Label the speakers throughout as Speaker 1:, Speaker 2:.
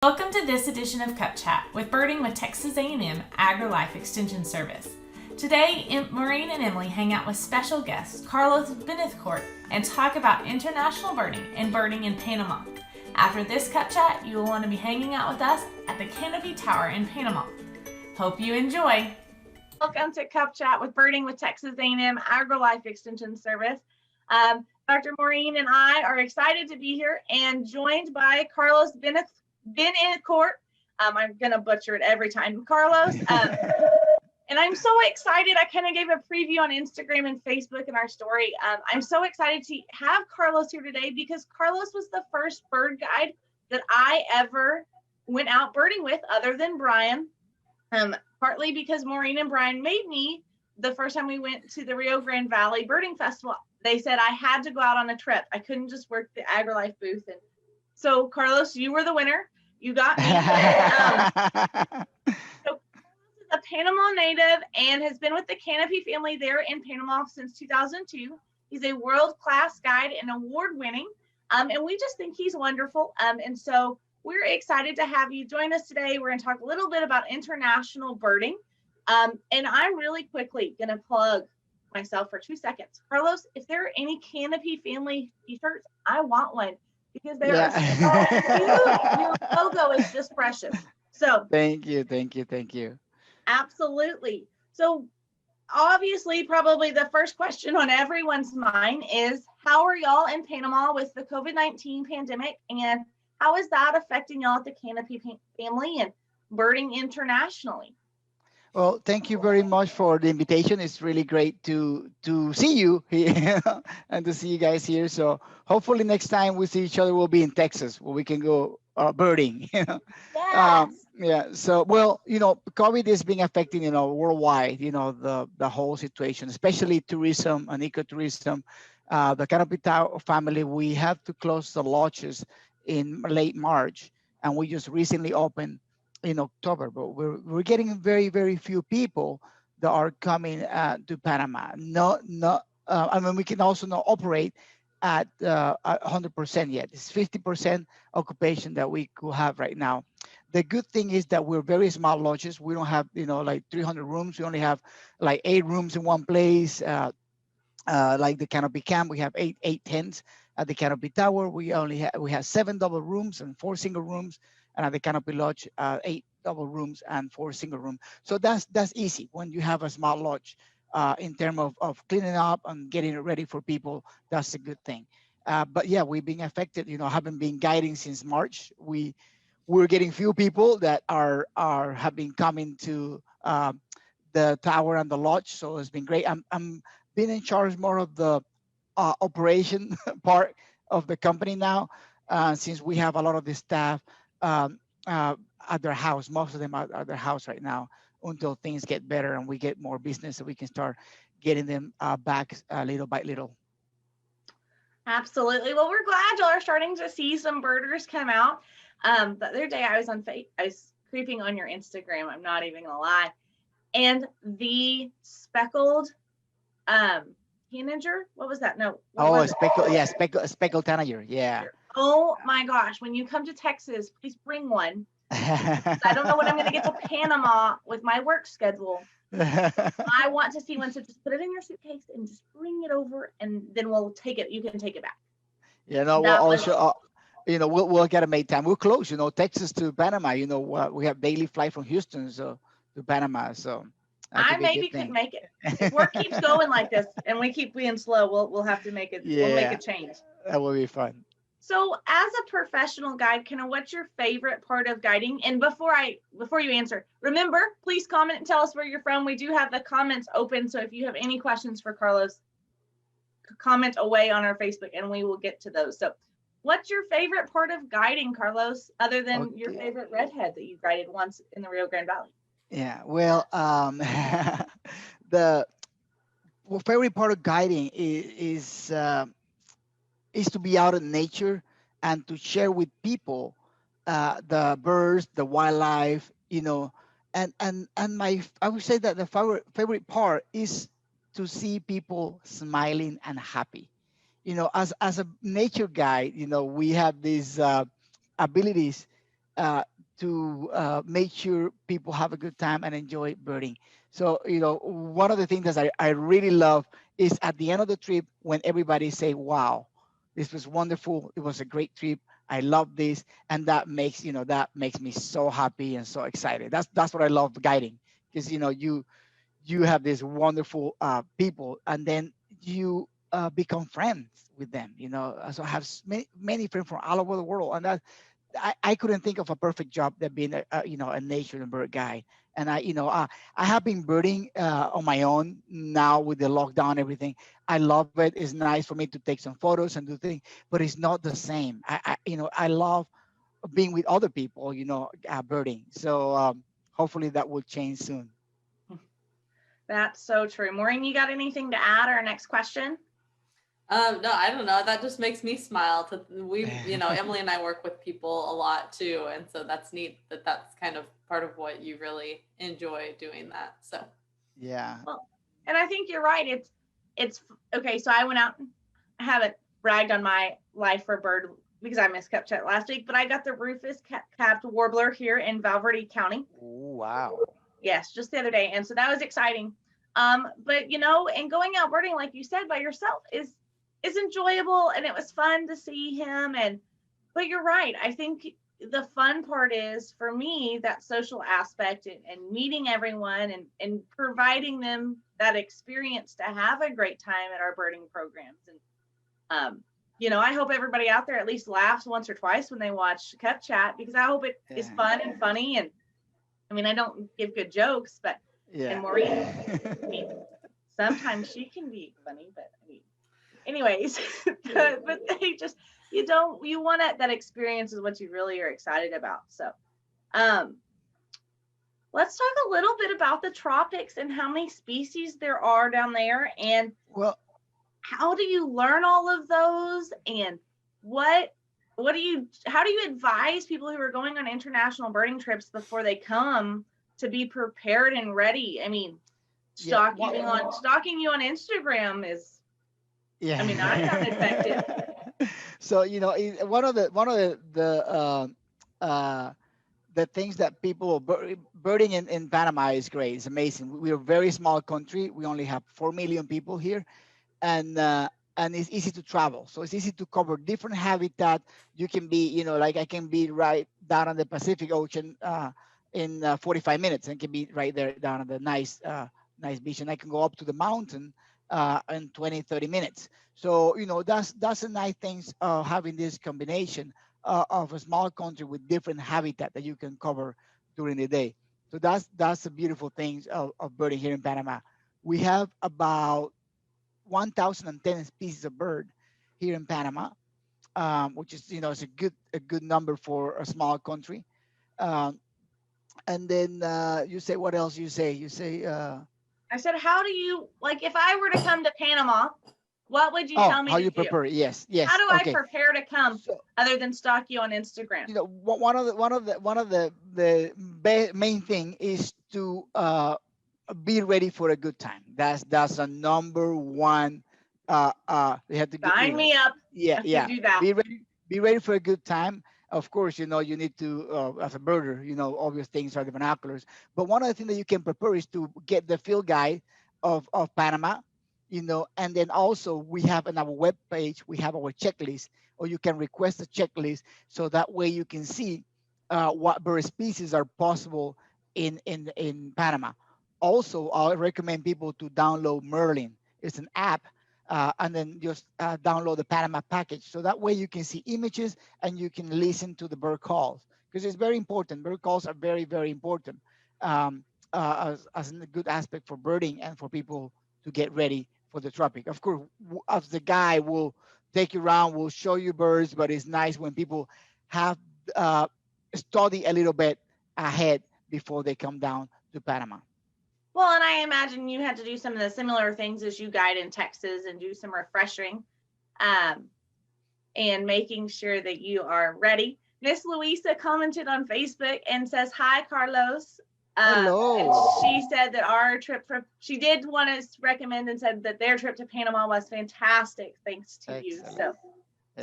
Speaker 1: Welcome to this edition of Cup Chat with Birding with Texas A&M Agri-Life Extension Service. Today, Maureen and Emily hang out with special guest Carlos Bethancourt and talk about international birding and birding in Panama. After this Cup Chat, you will want to be hanging out with us at the Canopy Tower in Panama. Hope you enjoy. Welcome to Cup Chat with Birding with Texas A&M Agri-Life Extension Service. Dr. Maureen and I are excited to be here and joined by Carlos Bethancourt. I'm going to butcher it every time. Carlos. And I'm so excited. I kind of gave a preview on Instagram and Facebook in our story. I'm so excited to have Carlos here today because Carlos was the first bird guide that I ever went out birding with other than Brian. Partly because Maureen and Brian made me the first time we went to the Rio Grande Valley Birding Festival. They said I had to go out on a trip. I couldn't just work the AgriLife booth. And so, Carlos, you were the winner. You got me. So Carlos is a Panama native and has been with the Canopy family there in Panama since 2002. He's a world-class guide and award-winning, and we just think he's wonderful. And so we're excited to have you join us today. We're going to talk a little bit about international birding. And I'm really quickly going to plug myself for 2 seconds. Carlos, if there are any Canopy family t-shirts, I want one. Because they are so cute. Your logo is just precious. So
Speaker 2: thank you.
Speaker 1: Absolutely. So obviously, probably the first question on everyone's mind is, how are y'all in Panama with the COVID-19 pandemic, and how is that affecting y'all at the Canopy family and birding internationally?
Speaker 2: Well, thank you very much for the invitation. It's really great to see you here and to see you guys here. So hopefully next time we see each other, we'll be in Texas where we can go birding.
Speaker 1: Yes.
Speaker 2: Yeah. So, well, COVID is being affecting, worldwide, the whole situation, especially tourism and ecotourism. The Canopy family, we have to close the lodges in late March, and we just recently opened in October, but we're getting very, very few people that are coming to Panama. I mean, we can also not operate at 100% yet. It's 50% occupation that we could have right now. The good thing is that we're very small lodges. We don't have, like 300 rooms. We only have like 8 rooms in one place. Like the Canopy Camp, we have eight tents. At the Canopy Tower, we have 7 double rooms and 4 single rooms. And at the Canopy Lodge, 8 double rooms and 4 single rooms. So that's easy when you have a small lodge. In terms of cleaning up and getting it ready for people, that's a good thing. But yeah, we've been affected. Haven't been guiding since March. We're getting few people that have been coming to the tower and the lodge. So it's been great. I'm being in charge more of the operation part of the company now, since we have a lot of the staff at their house. Most of them are at their house right now until things get better and we get more business, so we can start getting them back little by little.
Speaker 1: Absolutely. Well, we're glad y'all are starting to see some birders come out. The other day I was creeping on your Instagram. I'm not even gonna lie. And the speckled tanager, what was that? No.
Speaker 2: Speckled tanager. Yeah.
Speaker 1: Oh my gosh. When you come to Texas, please bring one. I don't know when I'm going to get to Panama with my work schedule. I want to see one. So just put it in your suitcase and just bring it over, and then we'll take it. You can take it back.
Speaker 2: Yeah, no, we'll also, we'll get to make time. We're close, Texas to Panama. We have daily flight from Houston to Panama. So
Speaker 1: I maybe could make it. If work keeps going like this and we keep being slow, we'll have to make it. Yeah. We'll make a change.
Speaker 2: That will be fun.
Speaker 1: So as a professional guide, what's your favorite part of guiding? And before you answer, remember, please comment and tell us where you're from. We do have the comments open. So if you have any questions for Carlos, comment away on our Facebook and we will get to those. So what's your favorite part of guiding, Carlos, other than your favorite redhead that you guided once in the Rio Grande Valley?
Speaker 2: Yeah, well, the favorite part of guiding is to be out in nature and to share with people the birds, the wildlife, and I would say that the favorite part is to see people smiling and happy. As a nature guide, we have these abilities to make sure people have a good time and enjoy birding. So, one of the things that I really love is at the end of the trip when everybody say, wow, this was wonderful. It was a great trip. I love this. And that makes me so happy and so excited. That's what I love guiding, because, you have these wonderful people, and then you become friends with them. So I have many friends from all over the world, and I couldn't think of a perfect job than being a nature and bird guide. And I have been birding on my own now with the lockdown and everything. I love it. It's nice for me to take some photos and do things, but it's not the same. I love being with other people, birding. So hopefully that will change soon.
Speaker 3: That's so true. Maureen, you got anything to add? Our next question?
Speaker 4: No, I don't know. That just makes me smile. Emily and I work with people a lot too. And so that's neat that's kind of part of what you really enjoy doing that. So,
Speaker 2: yeah.
Speaker 3: Well, and I think you're right. It's okay. So I went out, I haven't bragged on my life for bird because I missed cup chat last week, but I got the rufous capped warbler here in Valverde County.
Speaker 2: Ooh, wow.
Speaker 3: Yes, just the other day. And so that was exciting. But and going out birding, like you said, by yourself is enjoyable, and it was fun to see him. But you're right. I think the fun part is, for me, that social aspect and meeting everyone and providing them that experience to have a great time at our birding programs. And I hope everybody out there at least laughs once or twice when they watch Cup Chat, because I hope it is fun and funny. And I mean, I don't give good jokes, but and Maureen, sometimes she can be funny, but anyways, but they just, you want that experience is what you really are excited about. So, let's talk a little bit about the tropics and how many species there are down there, and how do you learn all of those, and how do you advise people who are going on international birding trips before they come to be prepared and ready? I mean, stalking you on Instagram is, I mean, I found it effective.
Speaker 2: So one of the things that people birding in Panama is great. It's amazing. We're a very small country. We only have 4 million people here, and it's easy to travel. So it's easy to cover different habitat. You can be, like I can be right down on the Pacific Ocean in 45 minutes, and can be right there down on the nice beach, and I can go up to the mountain in 20-30 minutes. So that's a nice thing, having this combination of a small country with different habitat that you can cover during the day. So that's the beautiful things of birding here in Panama. We have about 1,010 species of bird here in Panama, which is it's a good number for a small country. And then you say, what else you say?
Speaker 3: I said, how do you, like, if I were to come to Panama, what would you tell me
Speaker 2: how
Speaker 3: to
Speaker 2: you
Speaker 3: do?
Speaker 2: prepare? Yes.
Speaker 3: How do I prepare to come, other than stalk you on Instagram?
Speaker 2: One of the main thing is to be ready for a good time. That's a number one. You have to
Speaker 3: sign me up.
Speaker 2: Yeah.
Speaker 3: Do that.
Speaker 2: Be ready for a good time. Of course, you need to, as a birder, obvious things are the binoculars. But one of the things that you can prepare is to get the field guide of Panama, and then also we have on our webpage, we have our checklist, or you can request a checklist, so that way you can see what bird species are possible in Panama. Also, I recommend people to download Merlin. It's an app. And then just download the Panama package. So that way you can see images and you can listen to the bird calls, because it's very important. Bird calls are very, very important as a good aspect for birding and for people to get ready for the tropic. Of course, as the guy will take you around, will show you birds, but it's nice when people have study a little bit ahead before they come down to Panama.
Speaker 3: Well, and I imagine you had to do some of the similar things as you guide in Texas and do some refreshing and making sure that you are ready. Miss Luisa commented on Facebook and says, hi, Carlos.
Speaker 2: Hello.
Speaker 3: And she said that she did want to recommend and said that their trip to Panama was fantastic, thanks to you. So,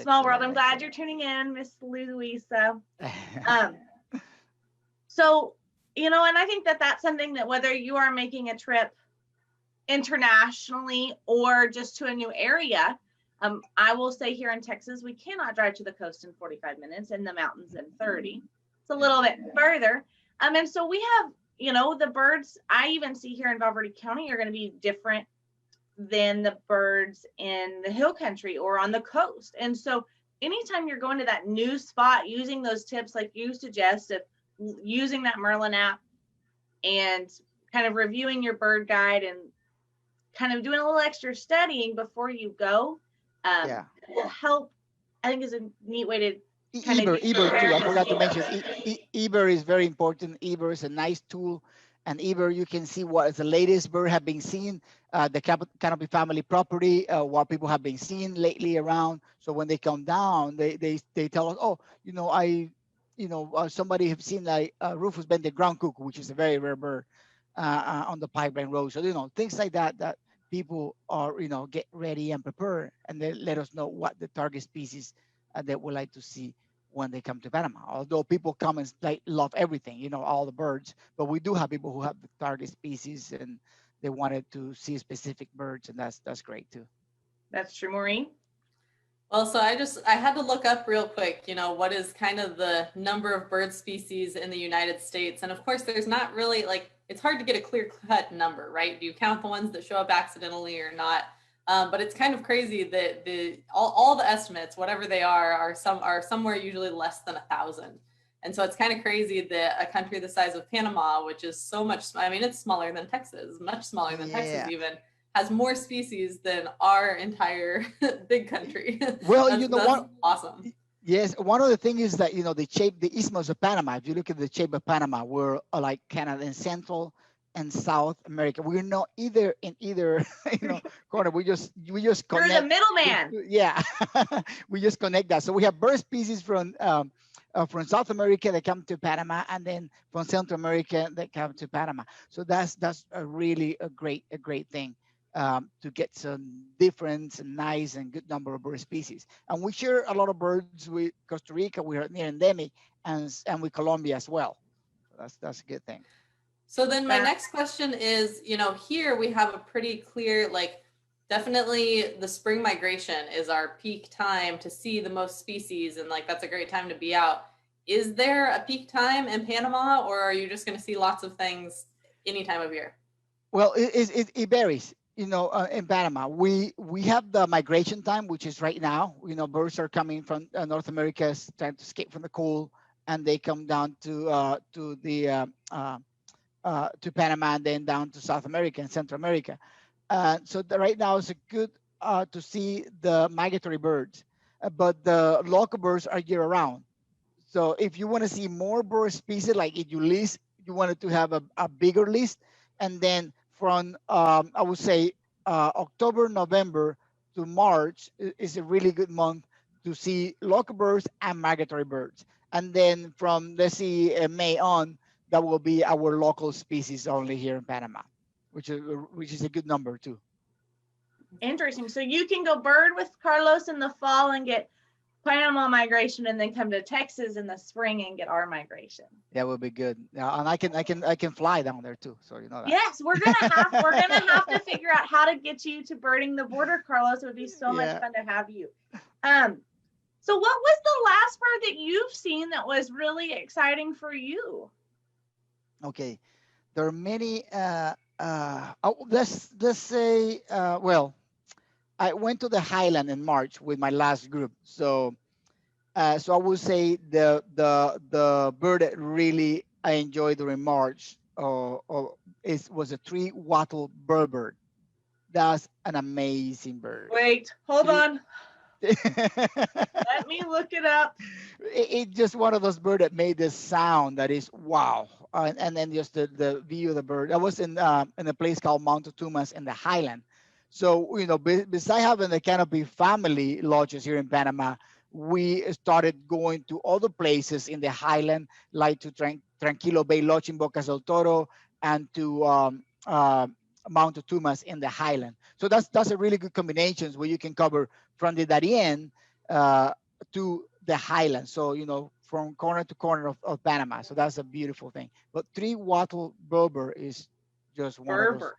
Speaker 3: small world. I'm glad you're tuning in, Miss Luisa. So, and I think that that's something that whether you are making a trip internationally or just to a new area, I will say here in Texas, we cannot drive to the coast in 45 minutes and the mountains in 30. It's a little bit further. And so we have, the birds I even see here in Valverde County are going to be different than the birds in the hill country or on the coast. And so anytime you're going to that new spot, using those tips like you suggest of using that Merlin app and kind of reviewing your bird guide and kind of doing a little extra studying before you go will help. I think is a neat way to
Speaker 2: Eber too. I forgot to mention Eber is very important. Eber is a nice tool, and Eber you can see what is the latest bird have been seen, the Canopy Family property, what people have been seeing lately around. So when they come down, they tell us, oh, somebody have seen like Rufus Bender ground cuckoo, which is a very rare bird on the Pipeline Road. So things like that people are get ready and prepare, and they let us know what the target species they would like to see when they come to Panama. Although people come and love everything, all the birds, but we do have people who have the target species and they wanted to see specific birds, and that's great too.
Speaker 3: That's true, Maureen.
Speaker 4: Well, so I had to look up real quick, what is kind of the number of bird species in the United States. And of course, there's not really it's hard to get a clear cut number, right? Do you count the ones that show up accidentally or not? But it's kind of crazy that all the estimates, whatever they are somewhere usually less than 1,000. And so it's kind of crazy that a country the size of Panama, which is so much, it's smaller than Texas, much smaller than Texas even, has more species than our entire big country.
Speaker 2: Well,
Speaker 4: that's awesome.
Speaker 2: Yes, one of the things is that the Isthmus of Panama. If you look at the shape of Panama, we're like Canada in Central and South America. We're not in either corner. We just connect.
Speaker 3: You're the middleman.
Speaker 2: Yeah, we just connect that. So we have bird species from South America that come to Panama, and then from Central America that come to Panama. So that's a really a great thing. To get some different and nice and good number of bird species. And we share a lot of birds with Costa Rica. We are near endemic, and with Colombia as well. That's a good thing.
Speaker 4: So then my next question is, here we have a pretty clear, definitely the spring migration is our peak time to see the most species. And that's a great time to be out. Is there a peak time in Panama, or are you just going to see lots of things any time of year?
Speaker 2: Well, it varies. In Panama, we have the migration time, which is right now. Birds are coming from North America, trying to escape from the cold, and they come down to Panama, and then down to South America and Central America. So right now is a good to see the migratory birds, but the local birds are year round. So if you want to see more bird species, like if you wanted to have a bigger list, and then from I would say October, November to March is a really good month to see local birds and migratory birds. And then from let's see May on, that will be our local species only here in Panama, which is a good number too.
Speaker 3: Interesting. So you can go bird with Carlos in the fall and get Panama migration, and then come to Texas in the spring and get our migration.
Speaker 2: That would be good. And I can fly down there too. So that.
Speaker 3: Yes, we're gonna have to figure out how to get you to birding the border, Carlos. It would be so much fun to have you. So what was the last bird that you've seen that was really exciting for you?
Speaker 2: Okay, there are many. Let's say I went to the Highland in March with my last group. So I would say the bird that really I enjoyed during March was a tree wattle burber. That's an amazing bird.
Speaker 3: Wait, hold on. Let me look it up.
Speaker 2: It's just one of those birds that made this sound that is wow. And then just the view of the bird. I was in a place called Mount Tumas in the Highland. So, besides having the Canopy Family lodges here in Panama, we started going to other places in the Highland, like to Tranquilo Bay Lodge in Bocas del Toro, and to Mount Tumas in the Highland. So that's a really good combination where you can cover from the Darien to the Highland. So, from corner to corner of Panama. So that's a beautiful thing. But three wattle burber is just one of those.
Speaker 3: Burber.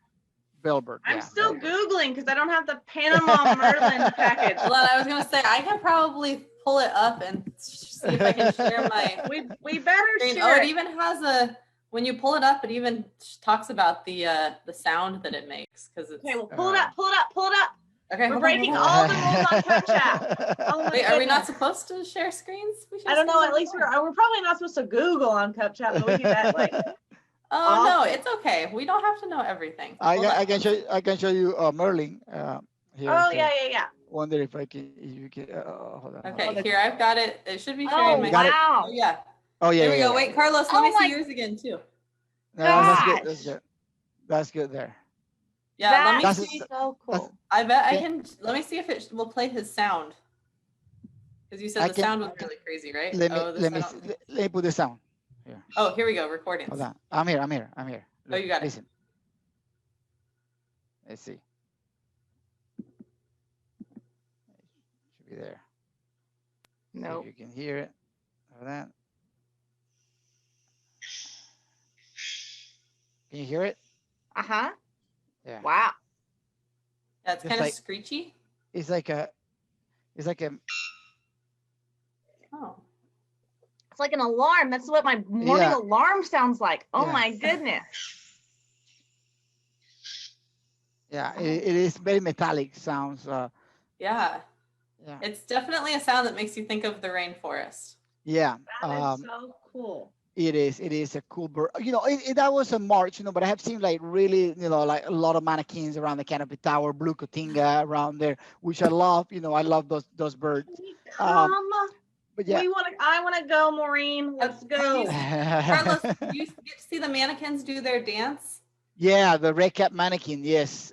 Speaker 2: Bellbird.
Speaker 3: I'm
Speaker 2: Yeah,
Speaker 3: still
Speaker 2: Bellbird.
Speaker 3: Googling because I don't have the Panama Merlin package.
Speaker 4: Well, I was gonna say I can probably pull it up and see if I can share my
Speaker 3: We better
Speaker 4: screen.
Speaker 3: share
Speaker 4: Oh, it
Speaker 3: it.
Speaker 4: even has a. When you pull it up, it even talks about the sound that it makes because it's.
Speaker 3: Okay, well, pull it up, pull it up, pull it up.
Speaker 4: Okay,
Speaker 3: We're
Speaker 4: hold
Speaker 3: breaking
Speaker 4: on.
Speaker 3: all the rules on CapChat. Oh my
Speaker 4: Wait, are we not
Speaker 3: goodness.
Speaker 4: supposed to share screens? We share
Speaker 3: I don't know.
Speaker 4: screens
Speaker 3: At least we're probably not supposed to Google on CapChat, but we do that like.
Speaker 4: Oh no, it's okay. We don't have to know everything.
Speaker 2: I can show you Merlin here.
Speaker 3: Oh
Speaker 2: so
Speaker 3: yeah.
Speaker 2: Wonder if you can. Hold on.
Speaker 4: Okay,
Speaker 3: the-
Speaker 4: here I've got it. It should be sharing my.
Speaker 2: got it?
Speaker 3: wow.
Speaker 4: Oh yeah.
Speaker 2: Oh yeah.
Speaker 4: There we
Speaker 2: yeah,
Speaker 4: go.
Speaker 2: yeah.
Speaker 4: Wait, Carlos, let
Speaker 3: Oh
Speaker 4: me
Speaker 3: my-
Speaker 4: see yours again too.
Speaker 2: No, that's good.
Speaker 3: Gosh.
Speaker 2: That's good. That's good there.
Speaker 4: Yeah, let me
Speaker 3: That's
Speaker 4: see.
Speaker 3: so cool.
Speaker 4: I bet I
Speaker 2: Okay.
Speaker 4: can. Let me see if it will play his sound. Because you said
Speaker 2: I
Speaker 4: the
Speaker 2: can-
Speaker 4: sound was really crazy, right?
Speaker 2: Let me
Speaker 4: oh, this
Speaker 2: let me
Speaker 4: I don't-
Speaker 2: let me put this down.
Speaker 4: Oh, here we go. Recordings.
Speaker 2: Hold on. I'm here.
Speaker 4: Oh, you got it.
Speaker 2: Listen. Let's see. Should be there. See
Speaker 3: Nope.
Speaker 2: if you can hear it. Hold on. Can you hear it?
Speaker 3: Uh-huh.
Speaker 2: Yeah.
Speaker 3: Wow.
Speaker 4: Yeah, it's
Speaker 2: Just
Speaker 4: kind of
Speaker 2: like-
Speaker 4: screechy.
Speaker 2: It's like a.
Speaker 4: Oh.
Speaker 3: It's like an alarm. That's what my morning
Speaker 2: Yeah.
Speaker 3: alarm sounds like. Oh
Speaker 2: Yeah.
Speaker 3: my goodness.
Speaker 2: Yeah. It is very metallic sounds.
Speaker 4: Yeah.
Speaker 2: Yeah.
Speaker 4: It's definitely a sound that makes you think of the rainforest.
Speaker 2: Yeah.
Speaker 3: That is so cool.
Speaker 2: It is a cool bird. That was a March, but I have seen like really, like a lot of mannequins around the Canopy Tower, blue cotinga around there, which I love. I love those birds.
Speaker 3: Come.
Speaker 2: But yeah.
Speaker 3: I want to go, Maureen. Let's go.
Speaker 4: Carlos, do you get to see the mannequins do their dance?
Speaker 2: Yeah, the red cap mannequin. Yes,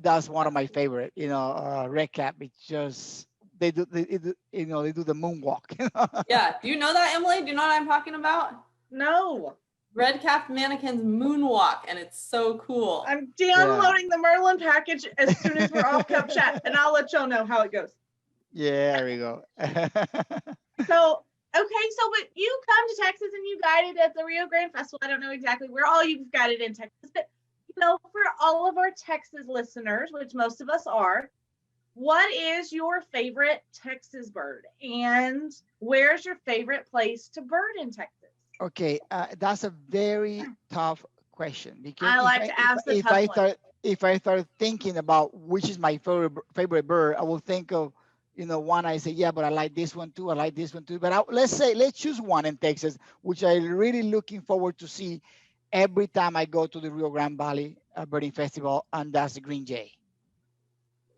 Speaker 2: that's one of my favorite. Red cap. It's just they do the moonwalk.
Speaker 4: Yeah. Do you know that, Emily? Do you know what I'm talking about?
Speaker 3: No.
Speaker 4: Red capped mannequins moonwalk, and it's so cool.
Speaker 3: I'm downloading the Merlin package as soon as we're off CapChat, and I'll let y'all know how it goes.
Speaker 2: Yeah, there we go.
Speaker 3: So, okay, but you come to Texas and you guided at the Rio Grande Festival. I don't know exactly where all you've guided in Texas, but for all of our Texas listeners, which most of us are, what is your favorite Texas bird? And where's your favorite place to bird in Texas?
Speaker 2: Okay, that's a very tough question because
Speaker 3: I like to ask the tough ones.
Speaker 2: If I start thinking about which is my favorite bird, I will think of one. I say, yeah, but I like this one too. I like this one too. But let's choose one in Texas, which I'm really looking forward to see every time I go to the Rio Grande Valley Birding Festival, and that's the green jay.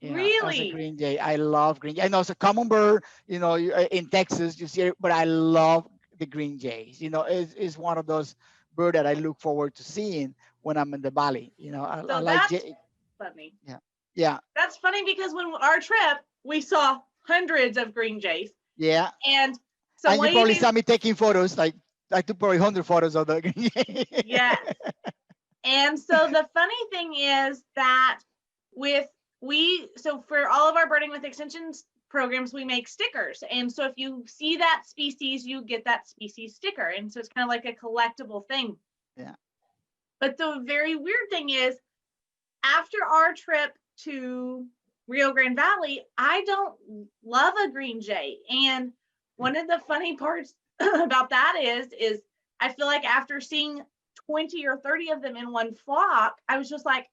Speaker 3: Really?
Speaker 2: That's a green jay. I love green jay. I know it's a common bird, in Texas, you see it, but I love the green jays. It's one of those birds that I look forward to seeing when I'm in the valley. I like
Speaker 3: that's funny.
Speaker 2: Yeah.
Speaker 3: That's funny because when our trip, we saw hundreds of green jays.
Speaker 2: Yeah.
Speaker 3: And so
Speaker 2: and you probably saw me taking photos, like I took probably 100 photos of the green jay.
Speaker 3: Yes. And so the funny thing is that for all of our Birding with Extensions programs, we make stickers. And so if you see that species, you get that species sticker. And so it's kind of like a collectible thing.
Speaker 2: Yeah.
Speaker 3: But the very weird thing is, after our trip to Rio Grande Valley, I don't love a green jay. And one of the funny parts about that is I feel like after seeing 20 or 30 of them in one flock, I was just like,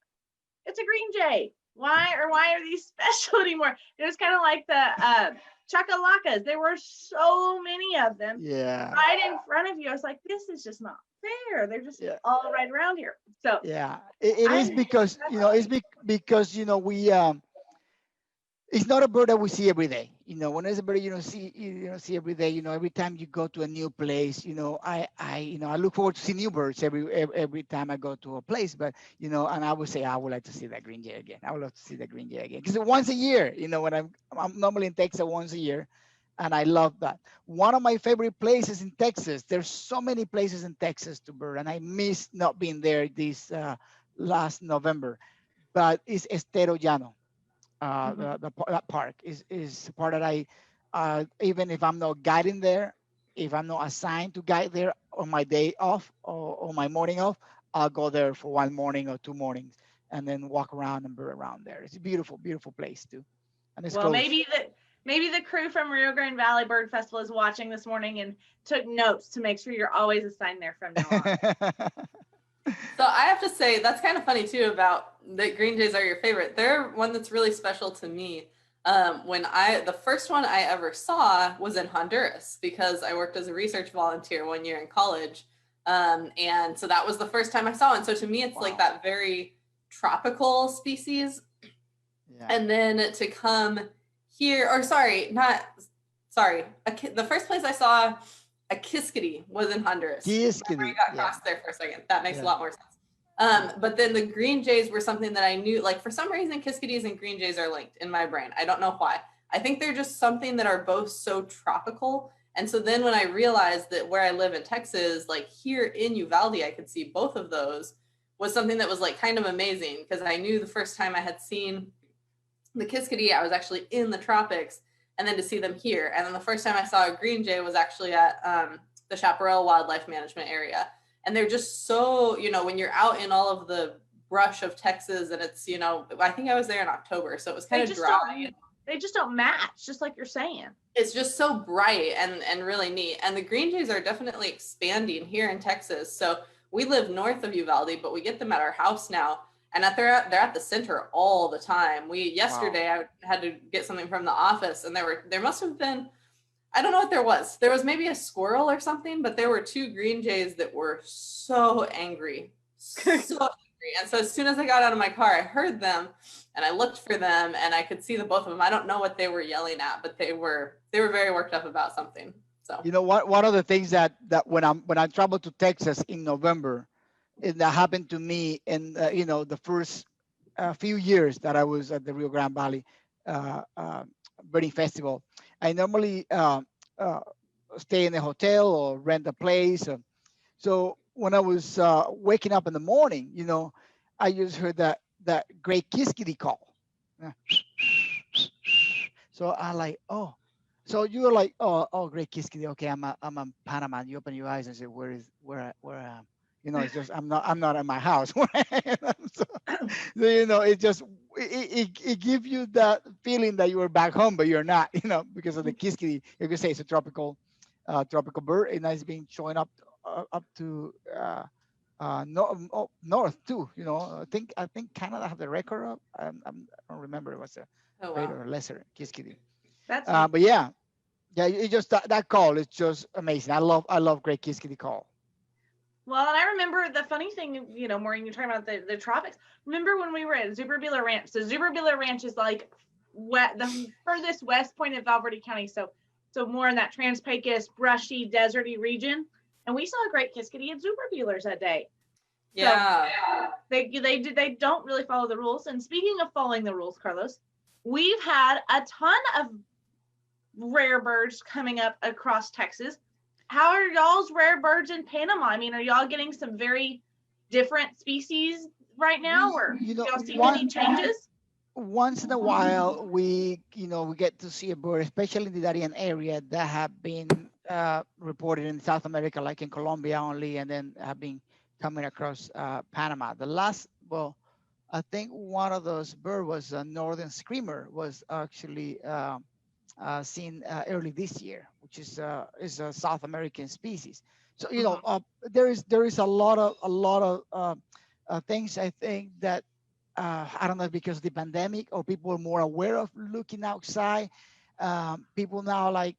Speaker 3: it's a green jay. Why are these special anymore? It was kind of like the chakalacas. There were so many of them right in front of you. I was like, this is just not fair. They're just all right around here. So
Speaker 2: yeah, it is because because we it's not a bird that we see every day. When it's a bird see every day. Every time you go to a new place, I look forward to see new birds every time I go to a place. But and I would say I would like to see that green jay again. I would love to see that green jay again because once a year. When I'm normally in Texas once a year, and I love that. One of my favorite places in Texas. There's so many places in Texas to bird, and I miss not being there this last November. But it's Estero Llano. That park is a part that I even if I'm not guiding there, if I'm not assigned to guide there on my day off or on my morning off, I'll go there for one morning or 2 mornings and then walk around and bird around there. It's a beautiful, beautiful place too. And it's
Speaker 3: Well,
Speaker 2: close.
Speaker 3: maybe the crew from Rio Grande Valley Bird Festival is watching this morning and took notes to make sure you're always assigned there from now on.
Speaker 4: So I have to say that's kind of funny too about that green jays are your favorite. They're one that's really special to me. The first one I ever saw was in Honduras because I worked as a research volunteer 1 year in college. And so that was the first time I saw it. And so to me, it's like that very tropical species. Yeah. And then to come here, or the first place I saw a kiskadee was in Honduras.
Speaker 2: Kiskadee.
Speaker 4: I got crossed there for a second. That makes a lot more sense. But then the green jays were something that I knew, like for some reason, kiskadees and green jays are linked in my brain. I don't know why. I think they're just something that are both so tropical. And so then when I realized that where I live in Texas, like here in Uvalde, I could see both of those was something that was like kind of amazing because I knew the first time I had seen the kiskadee, I was actually in the tropics. And then to see them here. And then the first time I saw a green jay was actually at the Chaparral Wildlife Management Area. And they're just so, when you're out in all of the brush of Texas and it's, I think I was there in October. So it was kind of dry.
Speaker 3: They just don't match, just like you're saying.
Speaker 4: It's just so bright and really neat. And the green jays are definitely expanding here in Texas. So we live north of Uvalde, but we get them at our house now. And they're at the center all the time. Yesterday I had to get something from the office and there must have been, I don't know what there was. There was maybe a squirrel or something, but there were 2 green jays that were so angry. So angry. And so as soon as I got out of my car, I heard them and I looked for them and I could see the both of them. I don't know what they were yelling at, but they were very worked up about something. So
Speaker 2: one of the things that when I traveled to Texas in November, that happened to me in the first few years that I was at the Rio Grande Valley Birding Festival. I normally stay in a hotel or rent a place. So when I was waking up in the morning, I just heard that great kiskadee call. So I like, oh, so you were like, oh, great kiskadee. Okay, I'm in Panama. And you open your eyes and say, where I am. It's just I'm not in my house. So it just it gives you that feeling that you were back home, but you're not. Because of the kiskadee. You could say it's a tropical bird, and it's been showing up to north too. I think Canada have the record of. I don't remember what's a greater or lesser kiskadee. But yeah, it just that call is just amazing. I love great kiskadee call.
Speaker 3: Well, and I remember the funny thing, Maureen, you're talking about the tropics. Remember when we were at Zuberbila Ranch? So Zuberbila Ranch is like the furthest west point of Valverde County. So more in that Trans-Pecos, brushy, deserty region. And we saw a great kiskadee at Zuberbila's that day.
Speaker 4: Yeah.
Speaker 3: So they don't really follow the rules. And speaking of following the rules, Carlos, we've had a ton of rare birds coming up across Texas. How are y'all's rare birds in Panama? I mean, are y'all getting some very different species right now, or y'all see any changes?
Speaker 2: Once in a while, we get to see a bird, especially in the Darien area, that have been reported in South America, like in Colombia only, and then have been coming across Panama. I think one of those birds was a northern screamer, was actually seen early this year, which is a South American species. So there is a lot of things, I think, that I don't know, because of the pandemic or people are more aware of looking outside. People now, like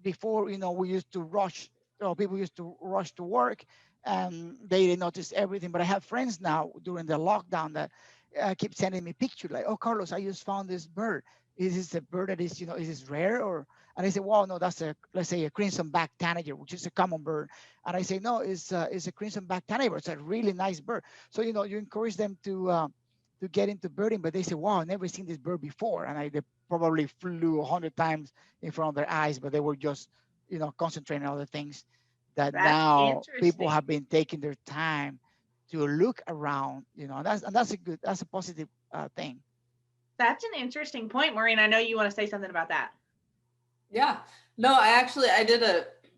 Speaker 2: before, we used to rush, people used to rush to work and they didn't notice everything. But I have friends now during the lockdown that keep sending me pictures like, oh, Carlos, I just found this bird. Is this a bird that is, is this rare? And I say, well, no, that's let's say a crimson-backed tanager, which is a common bird. And I say, no, it's a crimson-backed tanager. It's a really nice bird. So, you encourage them to get into birding, but they say, wow, I've never seen this bird before. And they probably flew 100 times in front of their eyes, but they were just, concentrating on other things that
Speaker 3: That's
Speaker 2: now people have been taking their time to look around, and that's a positive thing.
Speaker 3: That's an interesting point, Maureen. I know you want to say something about that.
Speaker 4: Yeah. No, I did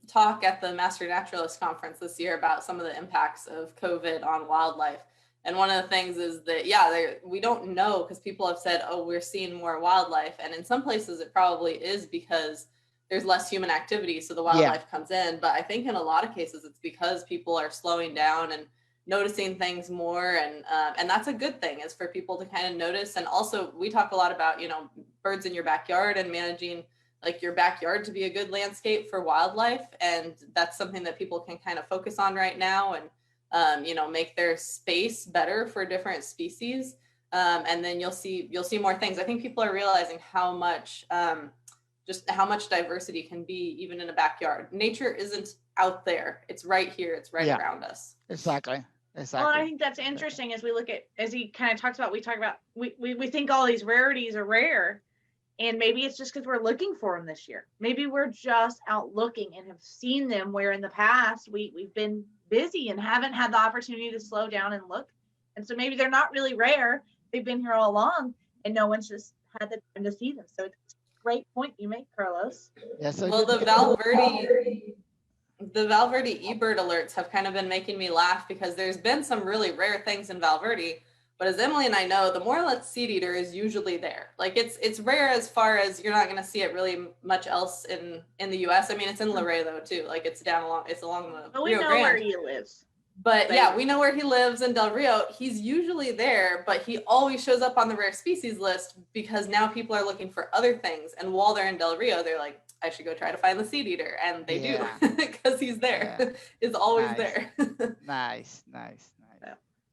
Speaker 4: talk at the Master Naturalist Conference this year about some of the impacts of COVID on wildlife. And one of the things is that, we don't know, because people have said, oh, we're seeing more wildlife. And in some places it probably is because there's less human activity, so the wildlife comes in. But I think in a lot of cases it's because people are slowing down and noticing things more. And that's a good thing, is for people to kind of notice. And also we talk a lot about, birds in your backyard and managing like your backyard to be a good landscape for wildlife. And that's something that people can kind of focus on right now, and make their space better for different species. And then you'll see more things. I think people are realizing how much diversity can be even in a backyard. Nature isn't out there. It's right here. It's right around us.
Speaker 2: Exactly.
Speaker 3: Well, I think that's interesting as he kind of talks about, we think all these rarities are rare, and maybe it's just because we're looking for them this year. Maybe we're just out looking and have seen them, where in the past we've been busy and haven't had the opportunity to slow down and look. And so maybe they're not really rare. They've been here all along and no one's just had the time to see them. So it's a great point you make, Carlos.
Speaker 2: Yeah, so
Speaker 4: well, the Valverde eBird alerts have kind of been making me laugh, because there's been some really rare things in Valverde. But as Emily and I know, the Morelet seed eater is usually there. Like it's rare as far as you're not going to see it really much else in the U.S. I mean, it's in Laredo too. Like it's along the
Speaker 3: but we
Speaker 4: Rio
Speaker 3: know
Speaker 4: Grande.
Speaker 3: where he lives.
Speaker 4: But yeah, we know where he lives in Del Rio. He's usually there, but he always shows up on the rare species list because now people are looking for other things. And while they're in Del Rio, they're like, I should go try to find the seed eater. And they do, because he's there. Yeah. He's always there.
Speaker 2: Nice.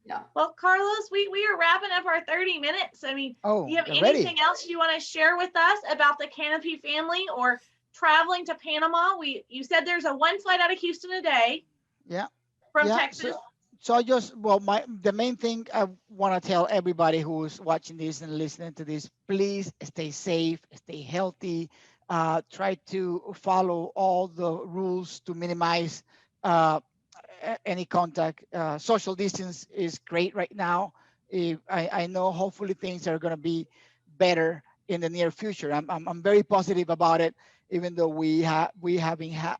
Speaker 4: Yeah.
Speaker 3: Well, Carlos, we are wrapping up our 30 minutes. I mean, do you have anything else you want to share with us about the Canopy family or traveling to Panama? You said there's a one flight out of Houston a day.
Speaker 2: Yeah.
Speaker 3: From Texas.
Speaker 2: So I just, the main thing I want to tell everybody who's watching this and listening to this, please stay safe, stay healthy, try to follow all the rules to minimize any contact. Social distance is great right now. I know hopefully things are going to be better in the near future. I'm very positive about it, even though we have had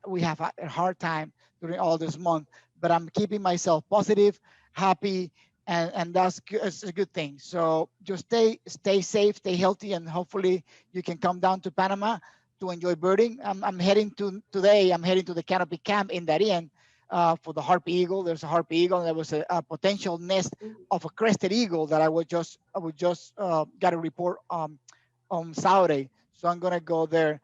Speaker 2: a hard time during all this month. But I'm keeping myself positive, happy, and that's a good thing. So just stay safe, stay healthy, and hopefully you can come down to Panama to enjoy birding. I'm heading to the Canopy camp in Darien for the harpy eagle. There's a harpy eagle, and there was a potential nest of a crested eagle that I would just got a report on Saturday. So I'm gonna go there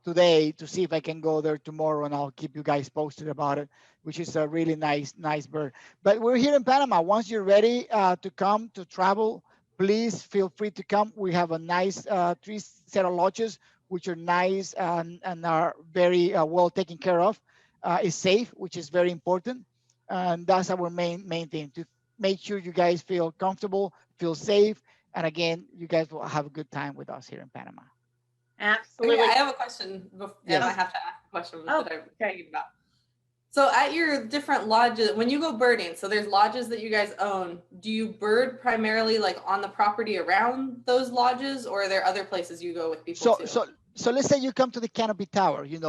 Speaker 2: today to see if I can go there tomorrow, and I'll keep you guys posted about it, which is a really nice bird. But we're here in Panama. Once you're ready to come to travel, please feel free to come. We have a nice 3 set of lodges, which are nice and are very well taken care of. It's safe, which is very important. And that's our main thing, to make sure you guys feel comfortable, feel safe. And again, you guys will have a good time with us here in Panama.
Speaker 3: Absolutely.
Speaker 4: Okay, I have a question. And I have to ask a question that I'm thinking about. So at your different lodges, when you go birding, so there's lodges that you guys own, do you bird primarily like on the property around those lodges, or are there other places you go with people too?
Speaker 2: So let's say you come to the Canopy Tower, you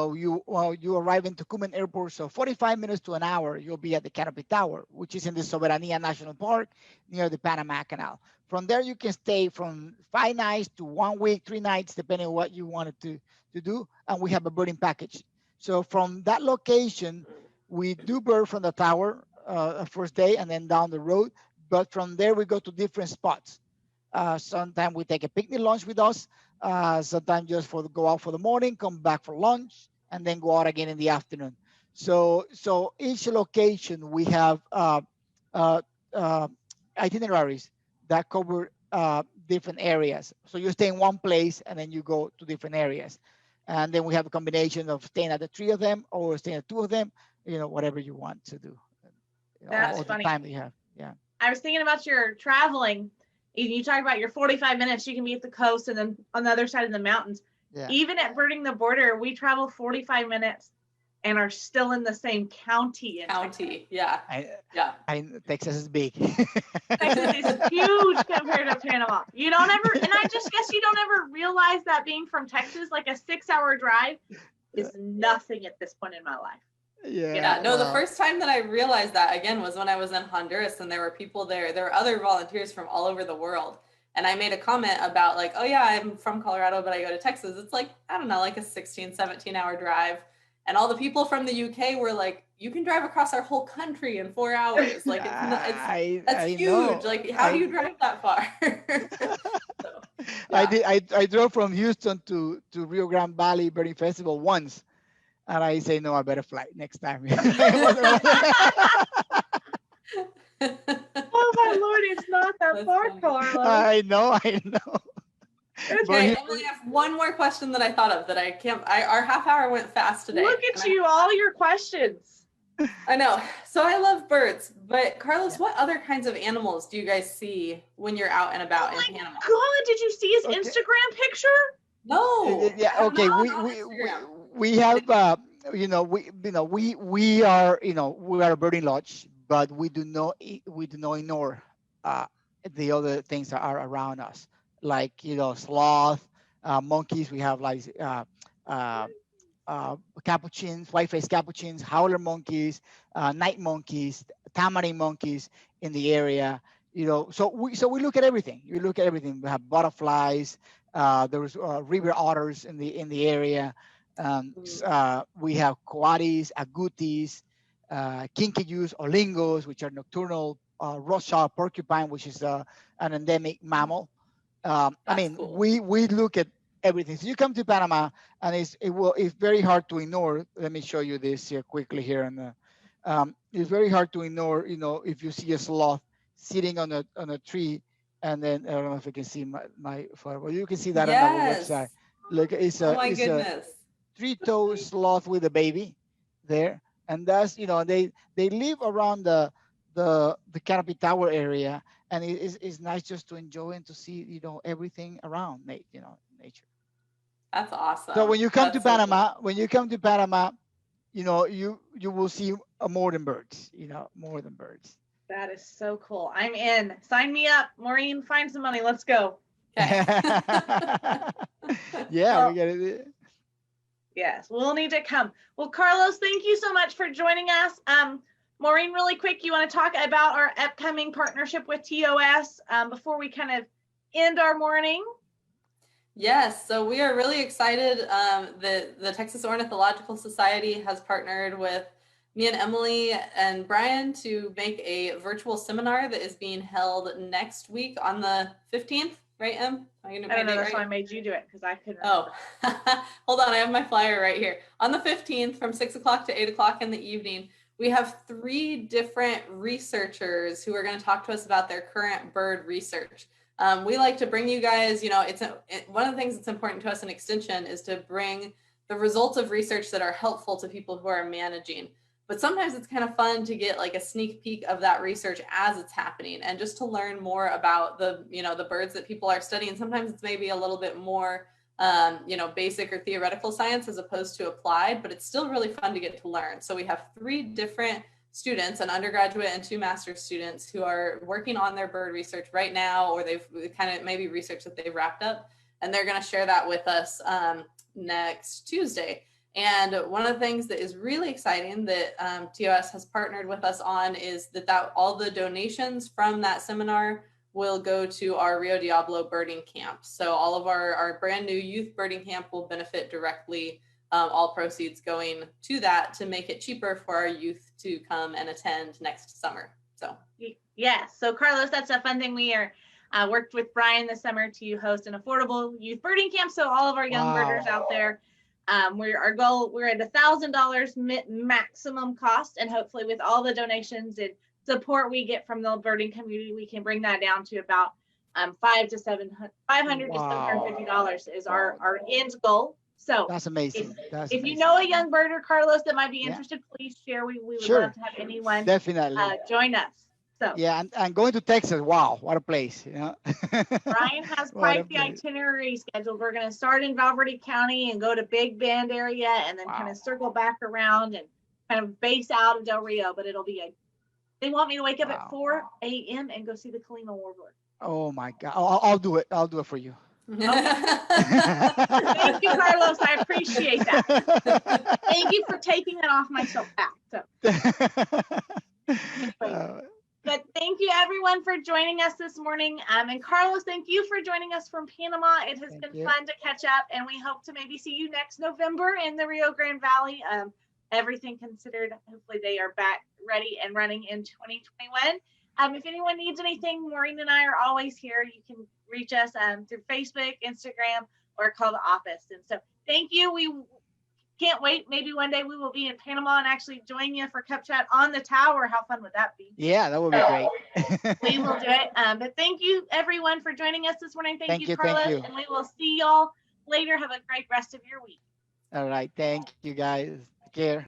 Speaker 2: arrive in Tucumán Airport, so 45 minutes to an hour, you'll be at the Canopy Tower, which is in the Soberanía National Park near the Panama Canal. From there, you can stay from 5 nights to 1 week, 3 nights, depending on what you wanted to do. And we have a birding package. So from that location, we do bird from the tower first day and then down the road. But from there, we go to different spots. Sometimes we take a picnic lunch with us. Sometimes just go out for the morning, come back for lunch, and then go out again in the afternoon. So each location, we have itineraries that cover different areas. So you stay in one place and then you go to different areas. And then we have a combination of staying at the 3 of them or staying at 2 of them, whatever you want to do.
Speaker 3: That's
Speaker 2: all
Speaker 3: funny.
Speaker 2: The time that you have. Yeah.
Speaker 3: I was thinking about your traveling. You talk about your 45 minutes, you can be at the coast and then on the other side of the mountains. Yeah. Even at Birding the Border, we travel 45 minutes and are still in the same county.
Speaker 4: Yeah.
Speaker 2: Texas is big.
Speaker 3: Texas is huge compared to Panama. You don't ever, and I just guess you don't ever realize that being from Texas, like a 6-hour drive, is nothing at this point in my life.
Speaker 4: Yeah, no, the first time that I realized that, again, was when I was in Honduras, and there were people there. There were other volunteers from all over the world. And I made a comment about like, oh yeah, I'm from Colorado, but I go to Texas. It's like, I don't know, like a 16, 17-hour drive. And all the people from the UK were like, you can drive across our whole country in 4 hours. Like, that's huge.
Speaker 2: Know.
Speaker 4: Like, how do you drive that far? So, yeah.
Speaker 2: I drove from Houston to Rio Grande Valley Birding Festival once. And I say, no, I better fly next time.
Speaker 3: Oh my Lord, it's not that far, Carlos.
Speaker 2: I know.
Speaker 4: Okay, Emily, I have one more question that I thought of that I can't. Our half hour went fast today.
Speaker 3: Look at you, all your questions.
Speaker 4: I know. So I love birds, but Carlos, what other kinds of animals do you guys see when you're out and about in Panama?
Speaker 3: God, did you see his Instagram picture?
Speaker 4: No.
Speaker 2: Yeah. Okay. We have we are a birding lodge, but we do not ignore the other things that are around us, like sloth, monkeys. We have like capuchins, white-faced capuchins, howler monkeys, night monkeys, tamarin monkeys in the area. So we look at everything. We look at everything. We have butterflies. There's river otters in the area. We have coatis, agoutis, kinkajous, olingos, which are nocturnal, Rothschild porcupine, which is an endemic mammal. Cool. we look at everything. So you come to Panama, and it's very hard to ignore. Let me show you this here quickly here, and it's very hard to ignore. If you see a sloth sitting on a tree, and then I don't know if you can see my photo, but you can see that on our website. Look, it's a three-toed sloth with a baby there, and that's they live around the Canopy Tower area, and it's nice just to enjoy and to see everything around nature.
Speaker 4: That's awesome.
Speaker 2: So when you come to Panama, you will see more than birds. More than birds.
Speaker 3: That is so cool. I'm in. Sign me up, Maureen. Find some money. Let's go.
Speaker 4: Okay.
Speaker 2: Yeah, we got it.
Speaker 3: Yes, we'll need to come. Well, Carlos, thank you so much for joining us. Maureen, really quick, you want to talk about our upcoming partnership with TOS before we kind of end our morning?
Speaker 4: Yes, so we are really excited that the Texas Ornithological Society has partnered with me and Emily and Brian to make a virtual seminar that is being held next week on the 15th, right, Em?
Speaker 3: I don't know, that's why I made you do it, because I couldn't.
Speaker 4: Oh, hold on, I have my flyer right here. On the 15th from 6 o'clock to 8 o'clock in the evening, we have 3 different researchers who are going to talk to us about their current bird research. We like to bring you guys, one of the things that's important to us in Extension is to bring the results of research that are helpful to people who are managing. But sometimes it's kind of fun to get like a sneak peek of that research as it's happening, and just to learn more about the birds that people are studying. Sometimes it's maybe a little bit more, basic or theoretical science as opposed to applied, but it's still really fun to get to learn. So we have 3 different students, an undergraduate and 2 master's students, who are working on their bird research right now, or they've kind of maybe research that they've wrapped up, and they're going to share that with us next Tuesday. And one of the things that is really exciting that TOS has partnered with us on is that all the donations from that seminar will go to our Rio Diablo birding camp. So all of our brand new youth birding camp will benefit directly, all proceeds going to that, to make it cheaper for our youth to come and attend next summer. So
Speaker 3: yes, so Carlos, that's a fun thing. We are worked with Brian this summer to host an affordable youth birding camp. So all of our young birders out there, we're at $1,000 maximum cost, and hopefully with all the donations and support we get from the birding community, we can bring that down to about $500 to $750 is our end goal. So
Speaker 2: that's amazing.
Speaker 3: If you know a young birder, Carlos, that might be interested, please share. We would love to have anyone
Speaker 2: definitely
Speaker 3: join us. So
Speaker 2: yeah, and going to Texas, wow, what a place!
Speaker 3: Brian has quite the itinerary scheduled. We're going to start in Valverde County and go to Big Bend area, and then kind of circle back around and kind of base out of Del Rio. But it'll be they want me to wake up at 4 a.m. and go see the Kalima warbler.
Speaker 2: Oh my God! I'll do it. I'll do it for you.
Speaker 3: Thank you, Carlos. I appreciate that. Thank you for taking it off my soapbox. But thank you, everyone, for joining us this morning. And Carlos, thank you for joining us from Panama. It has been fun to catch up, and we hope to maybe see you next November in the Rio Grande Valley. Everything considered, hopefully they are back ready and running in 2021. If anyone needs anything, Maureen and I are always here. You can reach us through Facebook, Instagram, or call the office. And so thank you. We can't wait. Maybe one day we will be in Panama and actually join you for Cup Chat on the tower. How fun would that be?
Speaker 2: Yeah, that would be great.
Speaker 3: We will do it. But thank you, everyone, for joining us this morning. Thank you, Carlos.
Speaker 2: Thank you.
Speaker 3: And we will see y'all later. Have a great rest of your week.
Speaker 2: All right. Thank you, guys. Take care.